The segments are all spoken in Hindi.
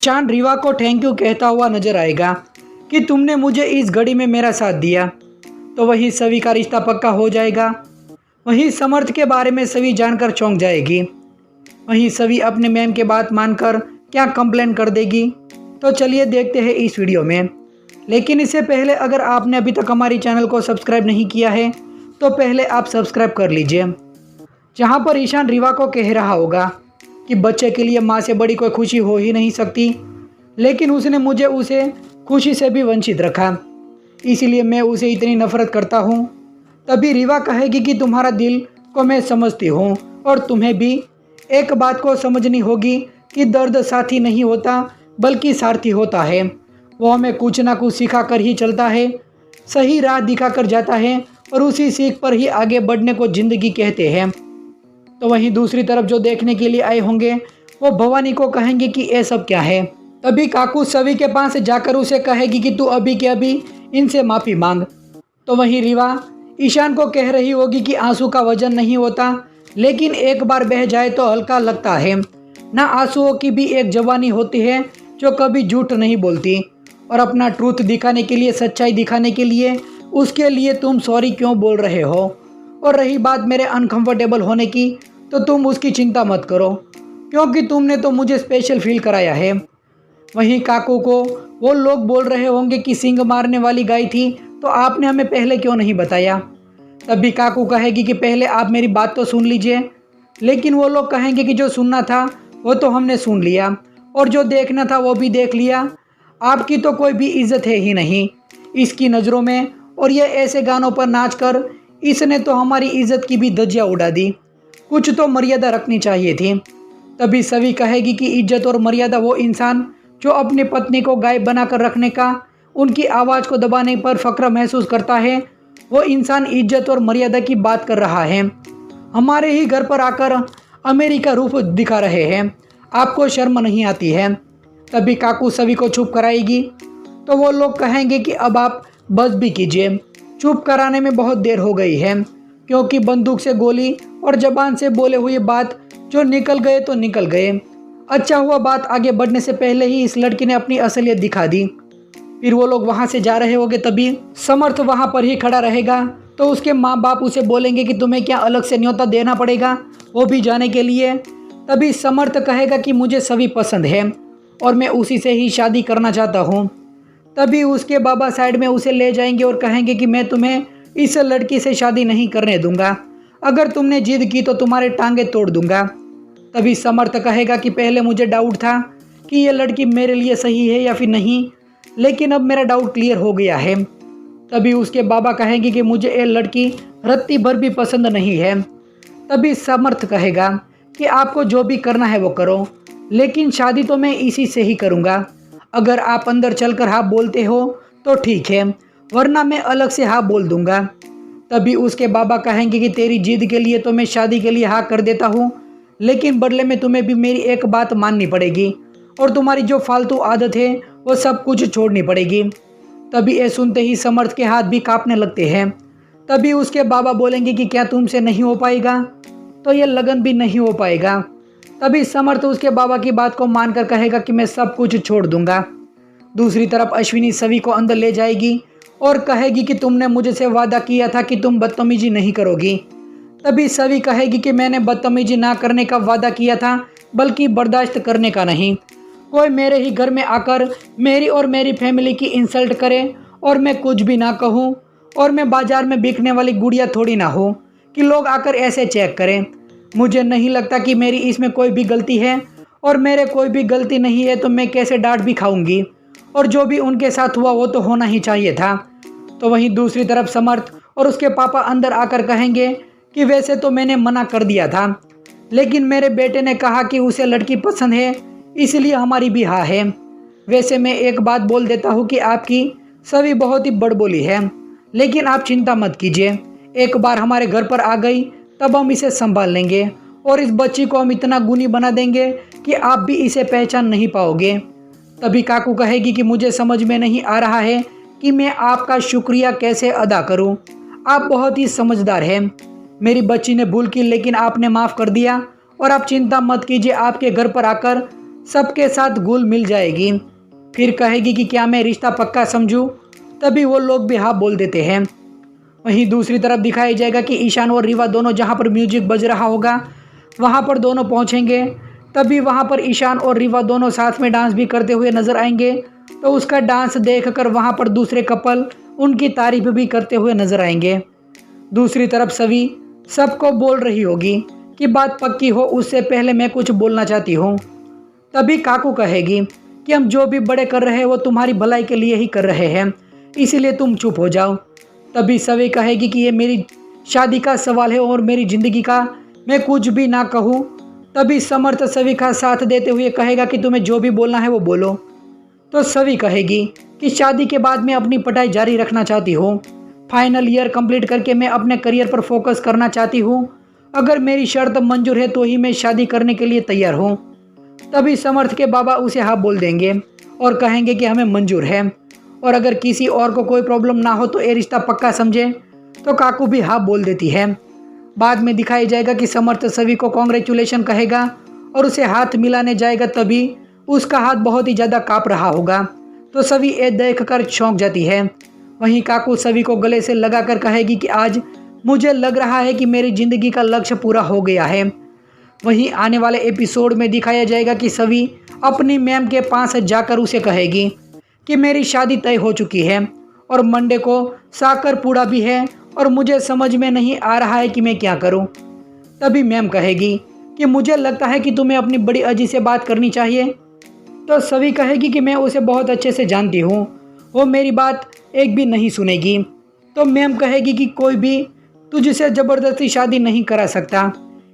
ईशान रीवा को थैंक यू कहता हुआ नजर आएगा कि तुमने मुझे इस घड़ी में मेरा साथ दिया। तो वहीं सवी का रिश्ता पक्का हो जाएगा। वहीं समर्थ के बारे में सवी जानकर चौंक जाएगी। वहीं सवी अपने मैम के बात मानकर क्या कंप्लेन कर देगी, तो चलिए देखते हैं इस वीडियो में। लेकिन इससे पहले अगर आपने अभी तक हमारी चैनल को सब्सक्राइब नहीं किया है तो पहले आप सब्सक्राइब कर लीजिए। जहां पर ईशान रीवा को कह रहा होगा कि बच्चे के लिए माँ से बड़ी कोई खुशी हो ही नहीं सकती, लेकिन उसने मुझे उसे खुशी से भी वंचित रखा, इसीलिए मैं उसे इतनी नफरत करता हूँ। तभी रीवा कहेगी कि तुम्हारा दिल को मैं समझती हूँ और तुम्हें भी एक बात को समझनी होगी कि दर्द साथी नहीं होता बल्कि सारथी होता है। वो हमें कुछ ना कुछ सिखा कर ही चलता है, सही राह दिखाकर जाता है और उसी सीख पर ही आगे बढ़ने को जिंदगी कहते हैं। तो वहीं दूसरी तरफ जो देखने के लिए आए होंगे वो भवानी को कहेंगे कि ये सब क्या है। तभी काकू सवी के पास जाकर उसे कहेगी कि तू अभी के अभी इनसे माफ़ी मांग। तो वहीं रीवा ईशान को कह रही होगी कि आंसू का वजन नहीं होता, लेकिन एक बार बह जाए तो हल्का लगता है। ना आंसुओं की भी एक जवानी होती है जो कभी झूठ नहीं बोलती, और अपना ट्रूथ दिखाने के लिए, सच्चाई दिखाने के लिए, उसके लिए तुम सॉरी क्यों बोल रहे हो। और रही बात मेरे अनकंफर्टेबल होने की, तो तुम उसकी चिंता मत करो क्योंकि तुमने तो मुझे स्पेशल फील कराया है। वहीं काकू को वो लोग बोल रहे होंगे कि सींग मारने वाली गाय थी तो आपने हमें पहले क्यों नहीं बताया। तभी काकू कहेगी कि पहले आप मेरी बात तो सुन लीजिए। लेकिन वो लोग कहेंगे कि जो सुनना था वो तो हमने सुन लिया और जो देखना था वो भी देख लिया। आपकी तो कोई भी इज्जत है ही नहीं इसकी नज़रों में, और ये ऐसे गानों पर नाचकर इसने तो हमारी इज्जत की भी धज्जियां उड़ा दी। कुछ तो मर्यादा रखनी चाहिए थी। तभी सवी कहेगी कि इज्जत और मर्यादा वो इंसान जो अपनी पत्नी को गायब बनाकर रखने का, उनकी आवाज़ को दबाने पर फक्र महसूस करता है, वो इंसान इज्जत और मर्यादा की बात कर रहा है। हमारे ही घर पर आकर अमेरिका रूप दिखा रहे हैं, आपको शर्म नहीं आती है। तभी काकू सवी को चुप कराएगी। तो वो लोग कहेंगे कि अब आप बस भी कीजिए, चुप कराने में बहुत देर हो गई है, क्योंकि बंदूक से गोली और जबान से बोले हुए बात जो निकल गए तो निकल गए। अच्छा हुआ बात आगे बढ़ने से पहले ही इस लड़की ने अपनी असलियत दिखा दी। फिर वो लोग वहाँ से जा रहे होंगे, तभी समर्थ वहाँ पर ही खड़ा रहेगा। तो उसके माँ बाप उसे बोलेंगे कि तुम्हें क्या अलग से न्योता देना पड़ेगा वो भी जाने के लिए। तभी समर्थ कहेगा कि मुझे सभी पसंद है और मैं उसी से ही शादी करना चाहता हूँ। तभी उसके बाबा साइड में उसे ले जाएंगे और कहेंगे कि मैं तुम्हें इस लड़की से शादी नहीं करने दूंगा, अगर तुमने जिद की तो तुम्हारे टांगे तोड़ दूंगा। तभी समर्थ कहेगा कि पहले मुझे डाउट था कि ये लड़की मेरे लिए सही है या फिर नहीं, लेकिन अब मेरा डाउट क्लियर हो गया है। तभी उसके बाबा कहेंगे कि मुझे ये लड़की रत्ती भर भी पसंद नहीं है। तभी समर्थ कहेगा कि आपको जो भी करना है वो करो, लेकिन शादी तो मैं इसी से ही करूँगा। अगर आप अंदर चलकर हाँ बोलते हो तो ठीक है, वरना मैं अलग से हाँ बोल दूंगा। तभी उसके बाबा कहेंगे कि तेरी जिद के लिए तो मैं शादी के लिए हाँ कर देता हूँ, लेकिन बदले में तुम्हें भी मेरी एक बात माननी पड़ेगी और तुम्हारी जो फालतू आदत है वो सब कुछ छोड़नी पड़ेगी। तभी ये सुनते ही समर्थ के हाथ भी कांपने लगते हैं। तभी उसके बाबा बोलेंगे कि क्या तुमसे नहीं हो पाएगा, तो ये लगन भी नहीं हो पाएगा। तभी समर्थ उसके बाबा की बात को मानकर कहेगा कि मैं सब कुछ छोड़ दूंगा। दूसरी तरफ अश्विनी सवी को अंदर ले जाएगी और कहेगी कि तुमने मुझसे वादा किया था कि तुम बदतमीजी नहीं करोगी। तभी सवी कहेगी कि मैंने बदतमीजी ना करने का वादा किया था, बल्कि बर्दाश्त करने का नहीं। कोई मेरे ही घर में आकर मेरी और मेरी फैमिली की इंसल्ट करे और मैं कुछ भी ना कहूँ, और मैं बाजार में बिकने वाली गुड़िया थोड़ी ना हो कि लोग आकर ऐसे चेक करें। मुझे नहीं लगता कि मेरी इसमें कोई भी गलती है, और मेरे कोई भी गलती नहीं है तो मैं कैसे डांट भी खाऊंगी, और जो भी उनके साथ हुआ वो तो होना ही चाहिए था। तो वहीं दूसरी तरफ समर्थ और उसके पापा अंदर आकर कहेंगे कि वैसे तो मैंने मना कर दिया था, लेकिन मेरे बेटे ने कहा कि उसे लड़की पसंद है, इसलिए हमारी भी हाँ है। वैसे मैं एक बात बोल देता हूँ कि आपकी सभी बहुत ही बड़बोली है, लेकिन आप चिंता मत कीजिए, एक बार हमारे घर पर आ गई तब हम इसे संभाल लेंगे, और इस बच्ची को हम इतना गुनी बना देंगे कि आप भी इसे पहचान नहीं पाओगे। तभी काकू कहेगी कि मुझे समझ में नहीं आ रहा है कि मैं आपका शुक्रिया कैसे अदा करूं। आप बहुत ही समझदार हैं। मेरी बच्ची ने भूल की, लेकिन आपने माफ़ कर दिया, और आप चिंता मत कीजिए, आपके घर पर आकर सबके साथ घुल मिल जाएगी। फिर कहेगी कि क्या मैं रिश्ता पक्का समझूं? तभी वो लोग भी हाँ बोल देते हैं। वहीं दूसरी तरफ दिखाया जाएगा कि ईशान और रीवा दोनों जहाँ पर म्यूजिक बज रहा होगा वहाँ पर दोनों पहुँचेंगे। तभी वहाँ पर ईशान और रीवा दोनों साथ में डांस भी करते हुए नजर आएंगे। तो उसका डांस देखकर वहाँ पर दूसरे कपल उनकी तारीफ भी करते हुए नजर आएंगे। दूसरी तरफ सवी सबको बोल रही होगी कि बात पक्की हो उससे पहले मैं कुछ बोलना चाहती हूँ। तभी काकू कहेगी कि हम जो भी बड़े कर रहे हैं वो तुम्हारी भलाई के लिए ही कर रहे हैं, इसीलिए तुम चुप हो जाओ। तभी सवी कहेगी कि ये मेरी शादी का सवाल है और मेरी ज़िंदगी का, मैं कुछ भी ना कहूँ। तभी समर्थ सवी का साथ देते हुए कहेगा कि तुम्हें जो भी बोलना है वो बोलो। तो सवी कहेगी कि शादी के बाद मैं अपनी पढ़ाई जारी रखना चाहती हूँ। फाइनल ईयर कंप्लीट करके मैं अपने करियर पर फोकस करना चाहती हूँ। अगर मेरी शर्त मंजूर है तो ही मैं शादी करने के लिए तैयार हूँ। तभी समर्थ के बाबा उसे हाँ बोल देंगे और कहेंगे कि हमें मंजूर है, और अगर किसी और को कोई प्रॉब्लम ना हो तो ये रिश्ता पक्का समझे। तो काकू भी हाँ बोल देती है। बाद में दिखाया जाएगा कि समर्थ सभी को कॉन्ग्रेचुलेशन कहेगा और उसे हाथ मिलाने जाएगा। तभी उसका हाथ बहुत ही ज़्यादा काँप रहा होगा। तो सभी ये देख कर चौंक जाती है। वहीं काकू सभी को गले से लगाकर कहेगी कि आज मुझे लग रहा है कि मेरी ज़िंदगी का लक्ष्य पूरा हो गया है। वहीं आने वाले एपिसोड में दिखाया जाएगा कि सभी अपनी मैम के पास जाकर उसे कहेगी कि मेरी शादी तय हो चुकी है और मंडे को साकर पूड़ा भी है और मुझे समझ में नहीं आ रहा है कि मैं क्या करूं। तभी मैम कहेगी कि मुझे लगता है कि तुम्हें अपनी बड़ी अजी से बात करनी चाहिए। तो सभी कहेगी कि मैं उसे बहुत अच्छे से जानती हूँ, वो मेरी बात एक भी नहीं सुनेगी। तो मैम कहेगी कि कोई भी तुझसे ज़बरदस्ती शादी नहीं करा सकता,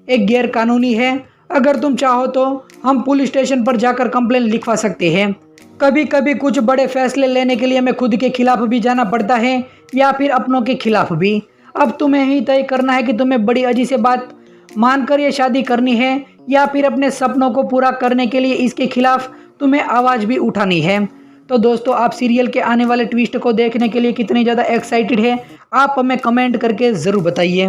एक गैर कानूनी है। अगर तुम चाहो तो हम पुलिस स्टेशन पर जाकर कंप्लेंट लिखवा सकते हैं। कभी कभी कुछ बड़े फैसले लेने के लिए हमें खुद के खिलाफ भी जाना पड़ता है या फिर अपनों के खिलाफ भी। अब तुम्हें ही तय करना है कि तुम्हें बड़ी अजी से बात मानकर ये शादी करनी है या फिर अपने सपनों को पूरा करने के लिए इसके खिलाफ तुम्हें आवाज़ भी उठानी है। तो दोस्तों, आप सीरियल के आने वाले ट्विस्ट को देखने के लिए कितने ज़्यादा एक्साइटेड है, आप हमें कमेंट करके ज़रूर बताइए।